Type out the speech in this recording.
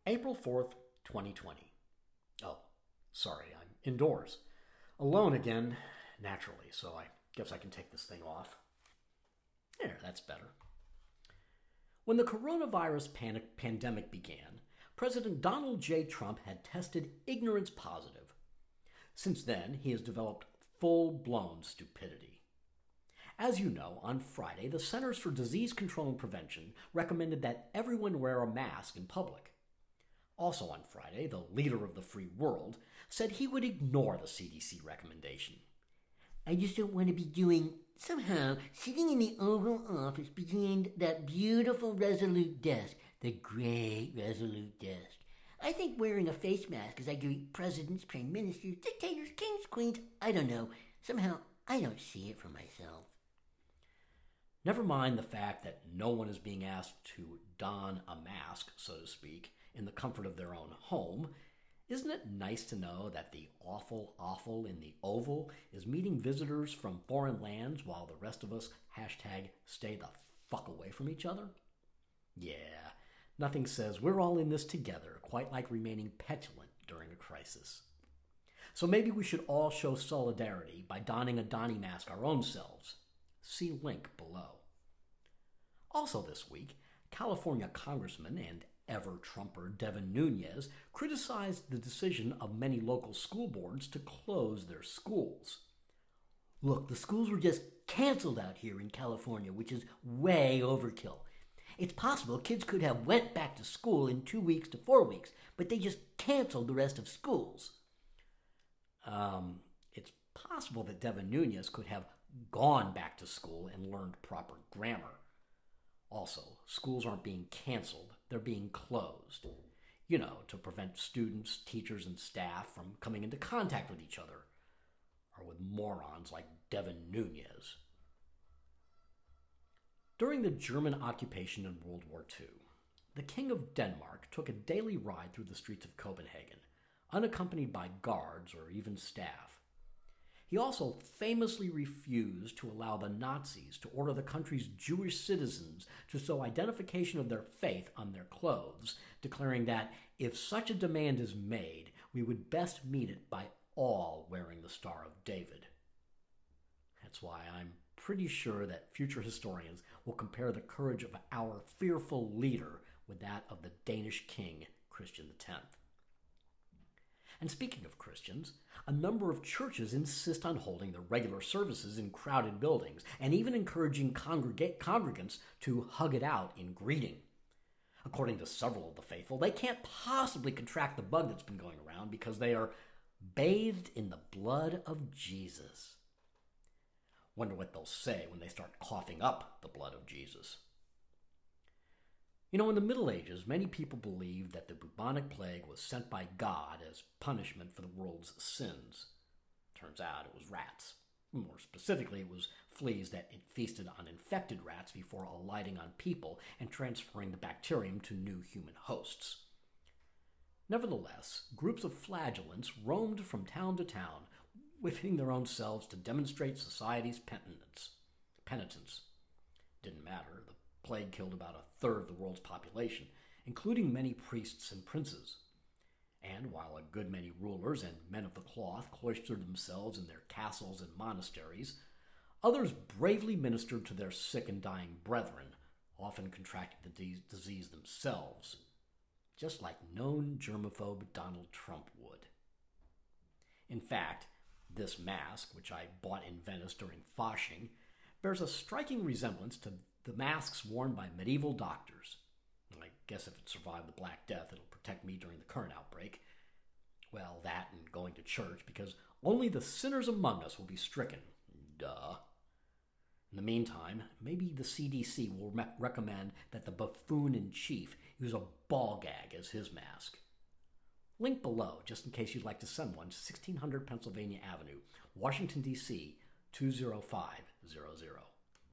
April 4th, 2020. Oh, sorry, I'm indoors. Alone again, naturally, so I guess I can take this thing off. There, that's better. When the coronavirus pandemic began, President Donald J. Trump had tested ignorance positive. Since then, he has developed full-blown stupidity. As you know, on Friday, the Centers for Disease Control and Prevention recommended that everyone wear a mask in public. Also on Friday, the leader of the free world said he would ignore the CDC recommendation. I just don't want to be somehow sitting in the Oval Office behind that beautiful Resolute desk, the great Resolute desk. I think wearing a face mask as I greet presidents, prime ministers, dictators, kings, queens, I don't know. Somehow, I don't see it for myself. Never mind the fact that no one is being asked to don a mask, so to speak, in the comfort of their own home. Isn't it nice to know that the awful in the Oval is meeting visitors from foreign lands while the rest of us #stay the fuck away from each other? Yeah, nothing says we're all in this together quite like remaining petulant during a crisis. So maybe we should all show solidarity by donning a Donnie mask our own selves. See link below. Also this week, California Congressman and ever-Trumper Devin Nunes criticized the decision of many local school boards to close their schools. Look, the schools were just canceled out here in California, which is way overkill. It's possible kids could have went back to school in 2 weeks to 4 weeks, but they just canceled the rest of schools. It's possible that Devin Nunes could have gone back to school and learned proper grammar. Also, schools aren't being canceled, they're being closed. You know, to prevent students, teachers, and staff from coming into contact with each other. Or with morons like Devin Nunes. During the German occupation in World War II, the King of Denmark took a daily ride through the streets of Copenhagen, unaccompanied by guards or even staff. He also famously refused to allow the Nazis to order the country's Jewish citizens to show identification of their faith on their clothes, declaring that if such a demand is made, we would best meet it by all wearing the Star of David. That's why I'm pretty sure that future historians will compare the courage of our fearful leader with that of the Danish king, Christian X. And speaking of Christians, a number of churches insist on holding their regular services in crowded buildings and even encouraging congregants to hug it out in greeting. According to several of the faithful, they can't possibly contract the bug that's been going around because they are bathed in the blood of Jesus. Wonder what they'll say when they start coughing up the blood of Jesus. You know, in the Middle Ages, many people believed that the bubonic plague was sent by God as punishment for the world's sins. Turns out it was rats. More specifically, it was fleas that feasted on infected rats before alighting on people and transferring the bacterium to new human hosts. Nevertheless, groups of flagellants roamed from town to town, whipping their own selves to demonstrate society's penitence. Didn't matter. The plague killed about a third of the world's population, including many priests and princes. And while a good many rulers and men of the cloth cloistered themselves in their castles and monasteries, others bravely ministered to their sick and dying brethren, often contracting the disease themselves, just like known germaphobe Donald Trump would. In fact, this mask, which I bought in Venice during Fasching, bears a striking resemblance to the masks worn by medieval doctors. I guess if it survived the Black Death, it'll protect me during the current outbreak. Well, that and going to church, because only the sinners among us will be stricken. Duh. In the meantime, maybe the CDC will recommend that the buffoon-in-chief use a ball gag as his mask. Link below, just in case you'd like to send one, to 1600 Pennsylvania Avenue, Washington, D.C., 20500.